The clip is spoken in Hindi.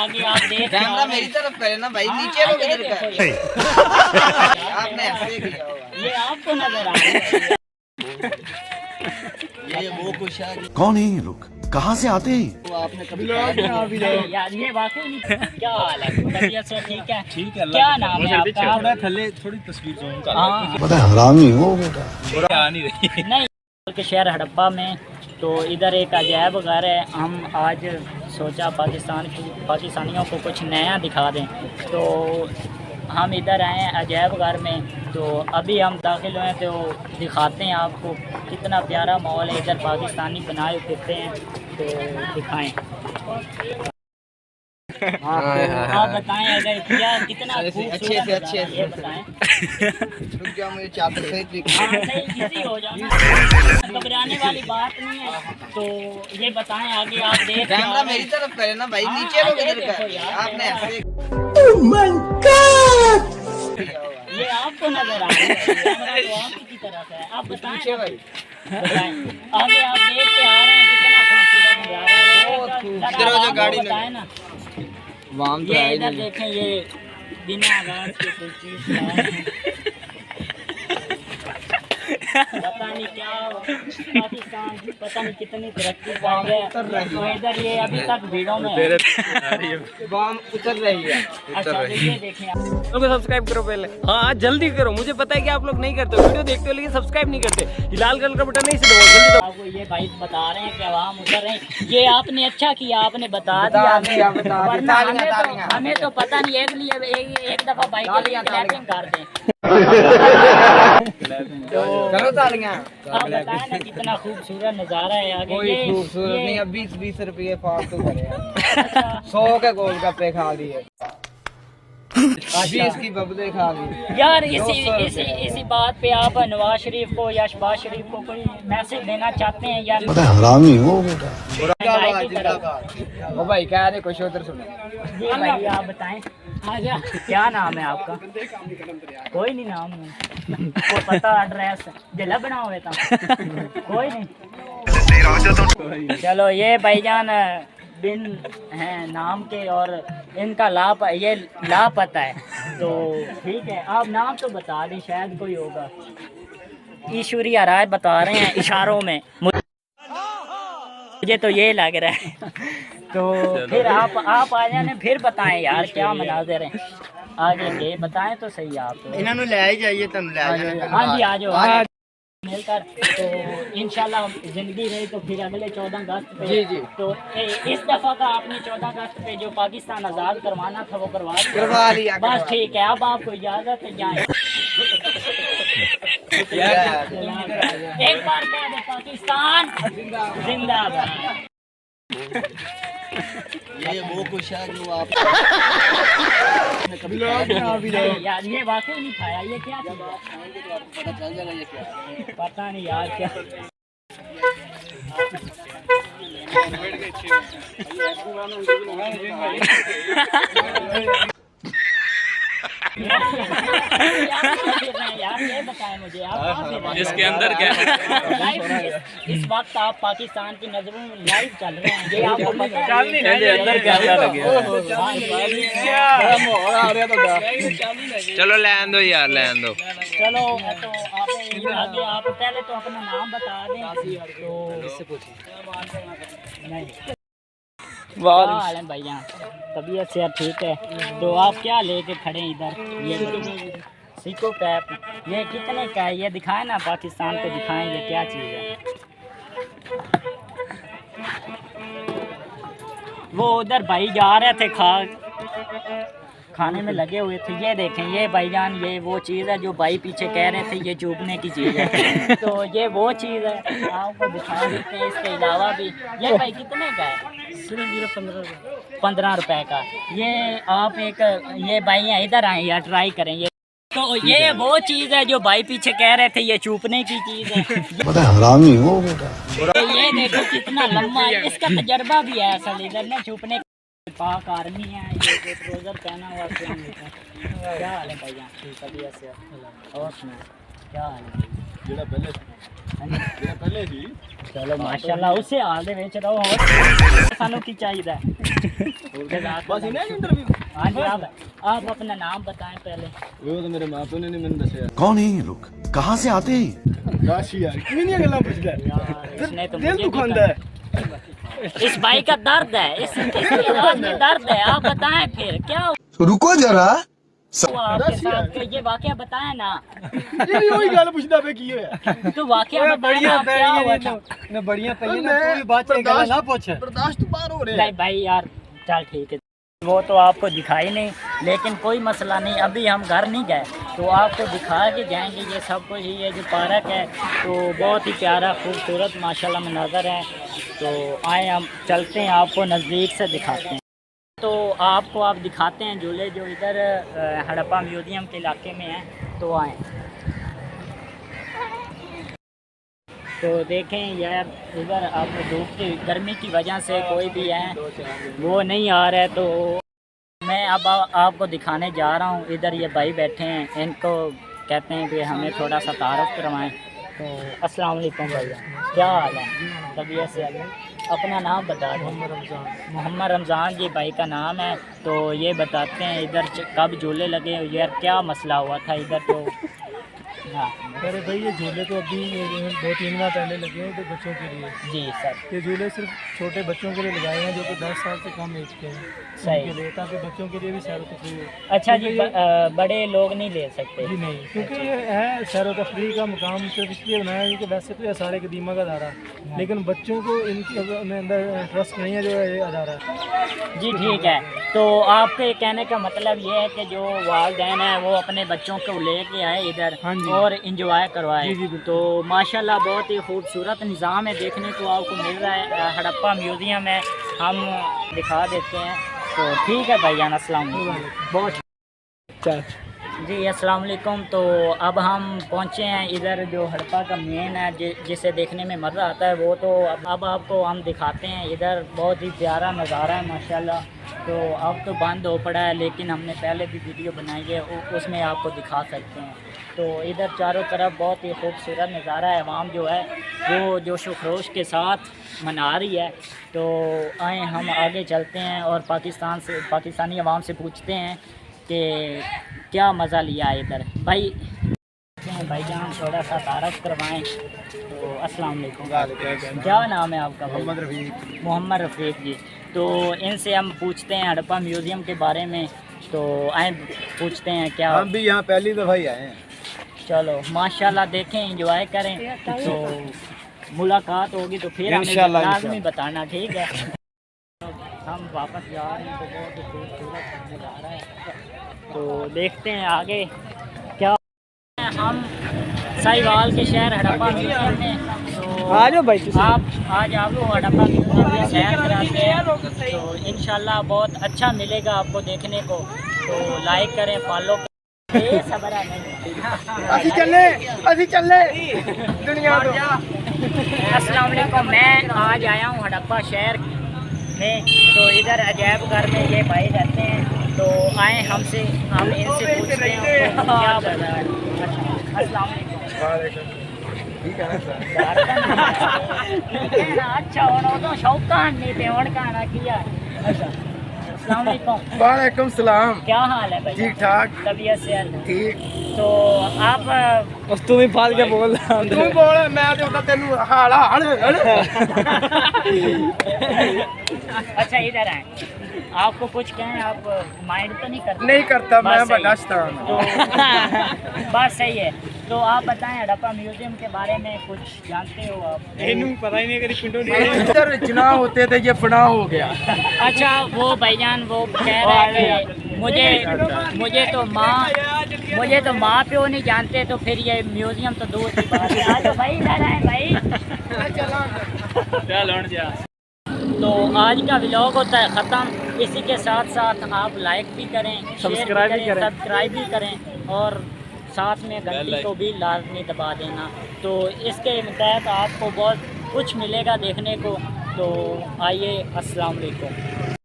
आगे आप देख कैमरा मेरी तरफ करे ना भाई, नीचे वो किधर का आपने ऐसे किया होगा। ये आपको नजर आ रहा है। ये वो कुछ है कौन है ये लोग, कहाँ से आते हैं? जो आपने कभी खाया नहीं है। यार ये वाकई नहीं। क्या हाल है, तबीयत से ठीक है? ठीक है। क्या नाम है आपका? थोड़ा थल्ले थोड़ी तस्वीर जूम कर हाँ पता है हरामी हो बेटा। थोड़ा आ नहीं रही। नहीं के शहर हड़प्पा में तो इधर एक अजायब घर है। हम आज सोचा पाकिस्तानियों को कुछ नया दिखा दें, तो हम इधर आए हैं अजायब घर में। तो अभी हम दाखिल हुए तो दिखाते हैं आपको कितना प्यारा माहौल है। इधर पाकिस्तानी बनाए फिरते हैं तो दिखाएं। आप बताएं अगर क्या कितना अच्छे से अच्छे ये बताएं। रुक जाओ, मुझे चादर सहित हाँ, सही इजी हो जाना, घबराने वाली बात नहीं है। तो ये बताएं आगे आप देख कैमरा मेरी तरफ करे ना भाई, हाँ, नीचे वो आगे किधर देखो का यार। आपने ऐसे ये आपको नजर आ रहा है, कैमरा तो आपकी तरफ है। आप बताएं पीछे ना, भाई बताएं आगे आप देख के आ रहे हैं कितना खूबसूरत नजारा है। बहुत जरा खूबसूरत आप जो गाड़ी बताएं ना। वाम तो ये है इधर नहीं। देखें, ये बिना आवाज के कोई चीज है। पता नहीं क्या पाकिस्तान पता नहीं कितनी तरक्की कर रहा है। तो इधर ये अभी तक भीड़ों में है। वाम उतर रही है। अच्छा तो ये देखें आप। लोग सब्सक्राइब करो पहले। हाँ जल्दी करो, मुझे पता है कि आप लोग नहीं करते, वीडियो देखते हो लेकिन सब्सक्राइब नहीं करते। ये लाल कलर का बटन नहीं से दबाओ, जल्दी दबाओ। आपको ये भाई बता रहे हैं कि आवाम उतर रहे हैं। ये आपने अच्छा किया, आपने बता दिया हमें, वरना हमें तो पता नहीं। एक दफा भाई के लिए क्लैपिंग कर दें। करो तालियां। आप बताएं ना कितना खूबसूरत नज़ारा है आगे। कोई ये खूबसूरत ये- नहीं, अब 20-20 रुपये फालतू करे 100 के गोलगप्पे खा लिए, 20 की बबले खा ली। यार इसी बात पे आप नवाज शरीफ को या शहबाज शरीफ को कोई मैसेज देना चाहते हैं यार? पता है हरामी हो बेटा। महंगाई की तरफ। ओ भाई कह रहे कुछ उधर सुनो। जी भाई आप बताएं आजा, क्या नाम है आपका? कोई नहीं नाम है, कोई पता एड्रेस जिला बना हुए था कोई नहीं। चलो ये भाईजान बिन हैं नाम के और इनका ये लापता है। तो ठीक है, आप नाम तो बता दें, शायद कोई होगा। ईश्वरीय राय बता रहे हैं इशारों में, मुझे तो ये लग रहा है। तो फिर आप आ जाने, फिर बताएं यार क्या मनाज़र हैं आगे के, बताएं तो सही आप। इन्होंने ले ही जाइए, तुम ले जाने। हाँ जी आ जाओ मिलकर। तो इंशाल्लाह जिंदगी रही तो फिर अगले 14 अगस्त पे जी जी। तो इस दफ़ा का आपने 14 अगस्त पे जो पाकिस्तान आज़ाद करवाना था वो करवा लिया। बस ठीक है, अब आपको इजाज़त है, जाएं। एक बार कह दे पाकिस्तान जिंदाबाद। ये वो कुछ है जो आप यार ये वाकई नहीं खाया, ये क्या चीज़ है? पता चल जाएगा ये क्या है। पता नहीं यार क्या। यार ये बताएं मुझे, आप कहाँ से हैं? इसके अंदर क्या है? लाइव इस वक्त आप पाकिस्तान की नजरों में लाइव चल रहे हैं, ये आपको पता है? अंदर क्या चलो लैन दो यार, लैन दो। चलो तो आप आगे आप पहले तो अपना नाम बता दें। तो इससे पूछिए नहीं क्या हाल है भैया, तबीयत से ठीक है? तो आप क्या लेके खड़े हैं इधर? ये सिको पैप, ये कितने का है? ये दिखाएं ना, पाकिस्तान को दिखाएं ये क्या चीज़ है। वो उधर भाई जा रहे थे खाने में लगे हुए थे। ये देखें ये भाईजान, ये वो चीज़ है जो भाई पीछे कह रहे थे ये चूबने की चीज़ है। तो ये वो चीज़ है, आपको दिखा देते हैं। इसके अलावा भी ये भाई कितने का है? सिर्फ 15 रुपए का। ये आप ये भाई हैं इधर आए यार, ट्राई करें ये। तो ये वो चीज़ है जो भाई पीछे कह रहे थे ये चूपने की चीज़ है। पता है हरामी हो बेटा। ये देखो कितना लंबा है, इसका तजर्बा भी है असल इधर ने चूपने। पाक आर्मी है, ये ट्राउजर पहना हुआ क्या हाल है भैया? तबीयत से और सुना क्या हाल है? चलो माशाल्लाह उसे आगे बेच रहा हूँ और सालों की चाहिए। हाँ जी आप अपना नाम बताएं पहले। वो तो मेरे माँ प्यो ने नहीं मैंने दसिया। कौन है ये लोग? कहाँ से आते हैं? राशि यार कितनी गल्ला पूछदा है। इसने तो दिल मुझे दुखांदा है। इस भाई का दर्द है, इसकी आवाज में दर्द है। आप बताएं फिर क्या रुको जरा। हुआ आपके साथ, ये वाकया बताएं ना। ये भी वही गल पूछदा पे की होया। तो वाकया बताएं ना, क्या हुआ था? मैं बढ़िया पे ना कोई बात है गल ना पूछ। बर्दाश्त बाहर हो रहा है। नहीं भाई यार चल ठीक है, वो तो आपको दिखाई नहीं, लेकिन कोई मसला नहीं। अभी हम घर नहीं गए तो आपको दिखा के जाएंगे ये सब कुछ। ये जो पार्क है तो बहुत ही प्यारा खूबसूरत माशाल्लाह मंजर है। तो आए हम चलते हैं, आपको नज़दीक से दिखाते हैं। तो आपको आप दिखाते हैं झूले जो इधर हड़प्पा म्यूज़ियम के इलाके में हैं। तो आए तो देखें यार, इधर आप धूप की गर्मी की वजह से कोई भी है वो नहीं आ रहा है। तो मैं अब आपको दिखाने जा रहा हूँ। इधर ये भाई बैठे हैं, इनको कहते हैं कि हमें थोड़ा सा तारुफ करवाएं। तो अस्सलाम वालेकुम भैया, क्या हाल है? तबीयत से अपना नाम बता दें। मोहम्मद रमज़ान जी भाई का नाम है। तो ये बताते हैं इधर कब झूले लगे यार, क्या मसला हुआ था इधर? तो हाँ अरे भाई ये झूले तो अभी 2-3 माह पहले लगे हैं तो बच्चों के लिए। जी सर, ये झूले सिर्फ छोटे बच्चों के लिए लगाए हैं जो कि 10 साल से कम एज के हैं। सही। उनके लिए, ताकि बच्चों के लिए भी सैर तफरीह हो। अच्छा जी, बड़े लोग नहीं ले सकते? जी नहीं, क्योंकि ये है सैर तफरीह का मुकाम सिर्फ इसलिए बनाया है कि वैसे तो ये सारे कदीमा का अदारा, लेकिन बच्चों को इनके अंदर इंटरेस्ट नहीं है जो है ये अदारा। जी ठीक है। तो आपके कहने का मतलब ये है कि जो वालिदैन हैं वो अपने बच्चों को लेके आए इधर हाँ जी। और इंजॉय करवाए। जी, जी, बिल्कुल। तो माशाल्लाह बहुत ही खूबसूरत निज़ाम है, देखने को आपको मिल रहा है। हड़प्पा म्यूज़ियम है, हम दिखा देते हैं। तो ठीक है भाईजान, अस्सलाम वालेकुम। बहुत जी अस्सलाम वालेकुम। तो अब हम पहुँचे हैं इधर जो हड़प्पा का मेन है जिसे देखने में मज़ा आता है वो। तो अब आपको हम दिखाते हैं। इधर बहुत ही प्यारा नज़ारा है माशाल्लाह। तो अब तो बंद हो पड़ा है, लेकिन हमने पहले भी वीडियो बनाई है, उसमें आपको दिखा सकते हैं। तो इधर चारों तरफ बहुत ही खूबसूरत नज़ारा है। अवाम जो है वो जोश व खरोश के साथ मना रही है। तो आए हम आगे चलते हैं और पाकिस्तानी अवाम से पूछते हैं कि क्या मज़ा लिया है इधर। भाईजान थोड़ा सा तारफ़ करवाएं। तो अस्सलाम वालेकुम, क्या नाम है आपका? मोहम्मद रफ़ीक। मोहम्मद रफ़ीक जी। तो इनसे हम पूछते हैं हड़प्पा म्यूज़ियम के बारे में। तो आए पूछते हैं क्या। हम भी यहाँ पहली दफ़ा ही आए हैं। चलो माशाल्लाह, देखें एंजॉय करें। तो मुलाकात होगी तो फिर हमें इंशाल्लाह लाज़मी बताना, ठीक है? हम वापस जा रहे हैं तो बहुत ही खूबसूरत नज़ारा है। तो देखते हैं आगे क्या। हम साहिवाल के शहर हड़प्पा म्यूज़ियम में। तो आ जाओ भाई, आप आज आपको हड़प्पा म्यूज़ियम में सैर कराते हैं। तो इंशाल्लाह बहुत अच्छा मिलेगा आपको देखने को। तो लाइक करें, फॉलो करें। अभी चले दुनिया तो। अस्सलाम वालेकुम, मैं आज आया हूँ हड़प्पा शहर में। तो इधर अजायब घर में ये भाई रहते हैं। तो आए हम इनसे पूछते हैं तो क्या बता है। अस्सलाम वालेकुम। ठीक है ना, अच्छा होना तो शौका नहीं थे और कहना किया। अच्छा अस्सलाम वालेकुम। वालेकुम सलाम। क्या हाल है भाई? ठीक ठाक। तबीयत से ठीक। तो आप बस तू भी फाल के बोल तू बोल, मैं तो तेन हाल अच्छा इधर आए, आपको कुछ कहें? आप माइंड तो नहीं करते? नहीं करता, मैं बस सही है। बर्दाश्त हूं। तो बात सही है। तो आप बताएं हड़प्पा म्यूज़ियम के बारे में कुछ जानते हो आप? पता ही नहीं करी पिंडो इधर चुनाव होते थे, ये फना हो गया। अच्छा वो भाईजान वो कह रहा है कि मुझे तो माँ प्यो नहीं जानते, तो फिर ये म्यूज़ियम तो दूर की बात है। आ जाओ भाई, इधर आए भाई। तो आज का व्लॉग होता है ख़त्म। इसी के साथ साथ आप लाइक भी करें, सब्सक्राइब भी करें और साथ में घंटी को भी लाजमी दबा देना। तो इसके तहत आपको बहुत कुछ मिलेगा देखने को। तो आइए, अस्सलाम वालेकुम।